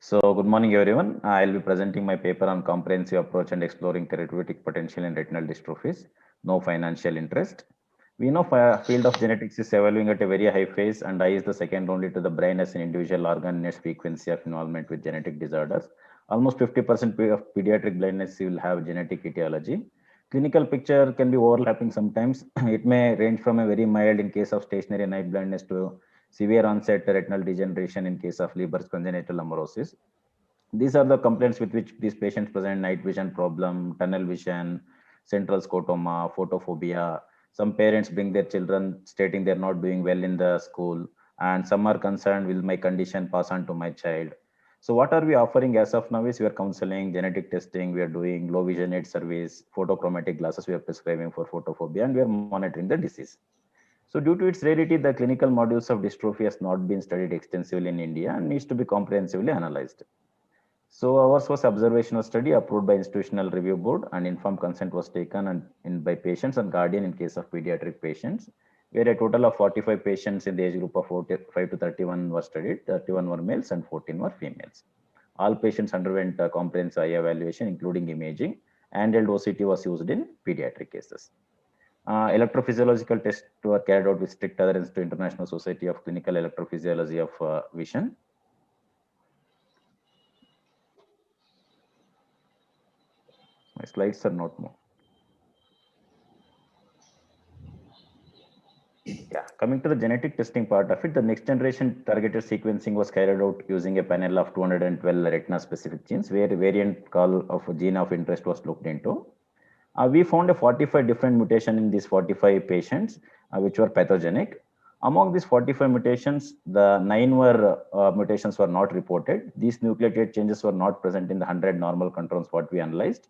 So, good morning, everyone. I'll be presenting my paper on comprehensive approach and exploring therapeutic potential in retinal dystrophies. No financial interest. We know field of genetics is evolving at a very high phase, and eye is the second only to the brain as an individual organ in its frequency of involvement with genetic disorders. Almost 50% of pediatric blindness will have genetic etiology. Clinical picture can be overlapping sometimes. It may range from a very mild in case of stationary night blindness to severe onset retinal degeneration in case of Leber's congenital amaurosis. These are the complaints with which these patients present: night vision problem, tunnel vision, central scotoma, photophobia. Some parents bring their children stating they're not doing well in the school, and some are concerned, will my condition pass on to my child? So what are we offering as of now is we are counseling, genetic testing, we are doing low vision aid service, photochromatic glasses we are prescribing for photophobia, and we are monitoring the disease. So due to its rarity, the clinical modules of dystrophy has not been studied extensively in India and needs to be comprehensively analyzed. So ours was observational study approved by institutional review board, and informed consent was taken by patients and guardian in case of pediatric patients, where a total of 45 patients in the age group of 45 to 31 were studied. 31 were males and 14 were females. All patients underwent comprehensive eye evaluation, including imaging, and OCT was used in pediatric cases. Electrophysiological tests were carried out with strict adherence to International Society of Clinical Electrophysiology of Vision. My slides are not more. Yeah, coming to the genetic testing part of it, the next generation targeted sequencing was carried out using a panel of 212 retina specific genes, where a variant call of a gene of interest was looked into. We found a 45 different mutation in these 45 patients, which were pathogenic. Among these 45 mutations, the 9 mutations were not reported. These nucleotide changes were not present in the 100 normal controls what we analyzed.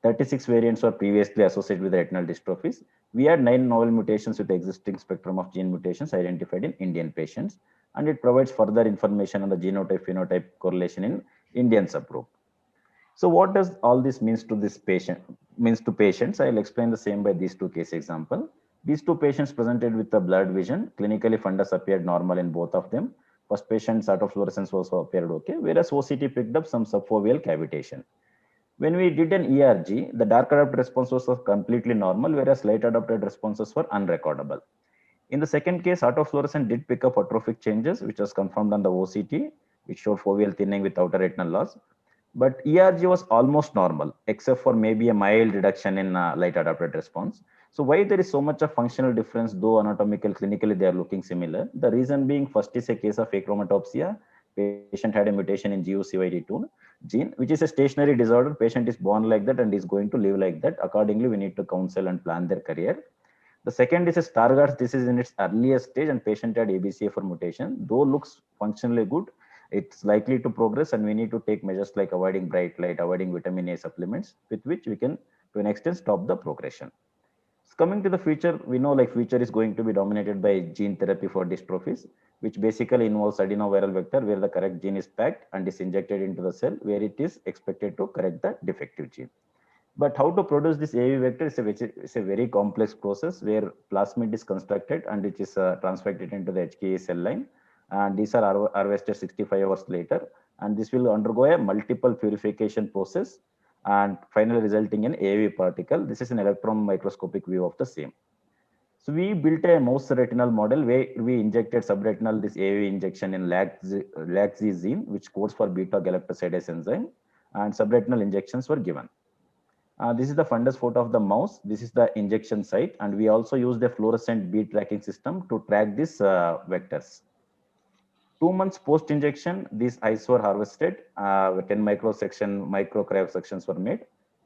36 variants were previously associated with retinal dystrophies. We had 9 novel mutations with the existing spectrum of gene mutations identified in Indian patients, and it provides further information on the genotype phenotype correlation in Indian subgroup. So what does all this means to patients? I'll explain the same by these two case example. These two patients presented with the blurred vision. Clinically, fundus appeared normal in both of them. First patient's autofluorescence also appeared okay, whereas OCT picked up some subfoveal cavitation. When we did an ERG, the dark adapted responses were completely normal, whereas light adapted responses were unrecordable. In the second case, autofluorescence did pick up atrophic changes, which was confirmed on the OCT, which showed foveal thinning with outer retinal loss. But ERG was almost normal, except for maybe a mild reduction in light adapted response. So why there is so much of functional difference, though anatomical, clinically they are looking similar? The reason being, first is a case of achromatopsia. Patient had a mutation in GUCYD2 gene, which is a stationary disorder. Patient is born like that and is going to live like that. Accordingly, we need to counsel and plan their career. The second is a Stargardt disease in its earliest stage, and patient had ABCA4 mutation. Though looks functionally good, it's likely to progress, and we need to take measures like avoiding bright light, avoiding vitamin A supplements, with which we can, to an extent, stop the progression. So coming to the future, we know like future is going to be dominated by gene therapy for dystrophies, which basically involves adenoviral vector where the correct gene is packed and is injected into the cell where it is expected to correct the defective gene. But how to produce this AAV vector is a very complex process where plasmid is constructed and which is transfected into the HKA cell line. And these are harvested 65 hours later. And this will undergo a multiple purification process and finally resulting in AAV particle. This is an electron microscopic view of the same. So we built a mouse retinal model where we injected subretinal this AAV injection in LAC-Z gene, which codes for beta galactosidase enzyme, and subretinal injections were given. This is the fundus photo of the mouse. This is the injection site, and we also used a fluorescent bead tracking system to track these vectors. 2 months post-injection, these eyes were harvested. 10 microcryo sections were made.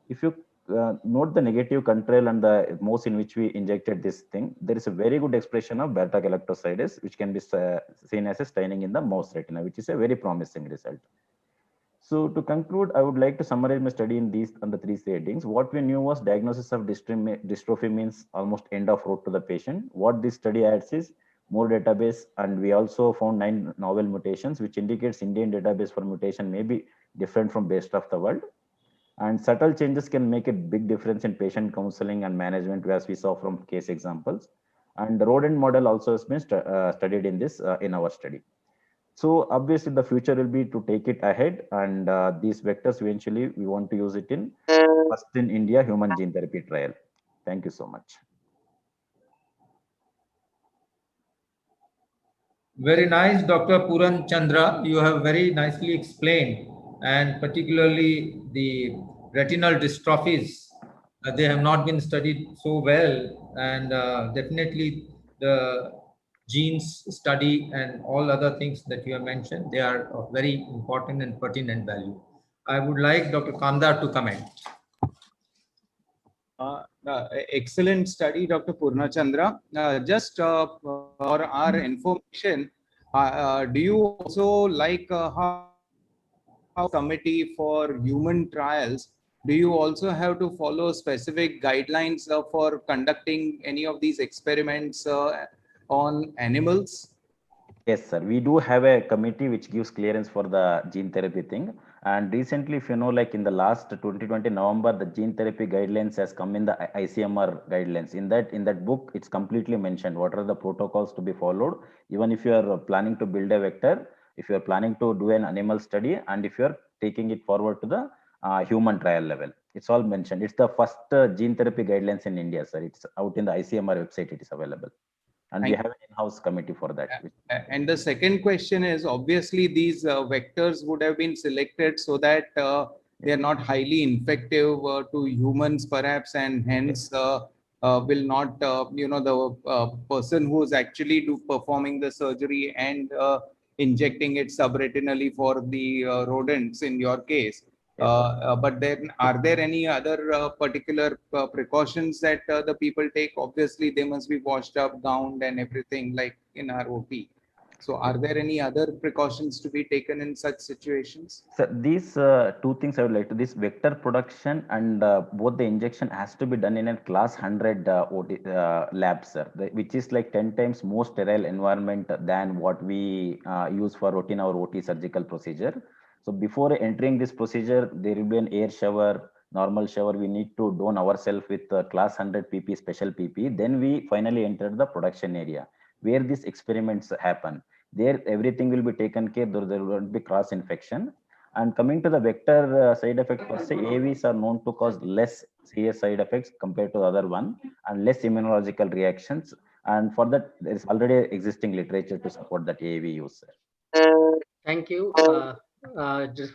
If you note the negative control and the mouse in which we injected this thing, there is a very good expression of beta galactosidase, which can be seen as a staining in the mouse retina, which is a very promising result. So to conclude, I would like to summarize my study in these on the three headings. What we knew was diagnosis of dystrophy means almost end of road to the patient. What this study adds is more database, and we also found 9 novel mutations, which indicates Indian database for mutation may be different from best of the world. And subtle changes can make a big difference in patient counseling and management, as we saw from case examples. And the rodent model also has been studied in this in our study. So obviously the future will be to take it ahead, and these vectors eventually we want to use it in first in India human gene therapy trial. Thank you so much. Very nice, Dr. Puran Chandra. You have very nicely explained, and particularly the retinal dystrophies. They have not been studied so well, and definitely the genes study and all other things that you have mentioned, they are of very important and pertinent value. I would like Dr. Kandar to comment. Excellent study, Dr. Purnachandra. Just for our information, do you also like how committee for human trials? Do you also have to follow specific guidelines for conducting any of these experiments on animals? Yes, sir. We do have a committee which gives clearance for the gene therapy thing. And recently, if you know, like in the last 2020 November, the gene therapy guidelines has come in the ICMR guidelines. In that book, it's completely mentioned what are the protocols to be followed. Even if you are planning to build a vector, if you are planning to do an animal study, and if you are taking it forward to the human trial level, it's all mentioned. It's the first gene therapy guidelines in India, sir. It's out in the ICMR website. It is available, and we have an in-house committee for that. And the second question is, obviously these vectors would have been selected so that they are not highly infective to humans perhaps, and hence will not, the person who is actually performing the surgery and injecting it subretinally for the rodents in your case. But then are there any other particular precautions that the people take? Obviously, they must be washed up, gowned and everything like in our OP. So are there any other precautions to be taken in such situations? So these two things I would like to, this vector production and both the injection has to be done in a class 100 lab, sir, which is like 10 times more sterile environment than what we use for routine or OT surgical procedure. So before entering this procedure, there will be an air shower, normal shower. We need to don ourselves with class 100 PP, special PP. Then we finally enter the production area where these experiments happen. There, everything will be taken care. There won't be cross infection. And coming to the vector side effect per se, AVs are known to cause less serious side effects compared to the other one, and less immunological reactions. And for that, there is already existing literature to support that AAV use, sir. Thank you. Just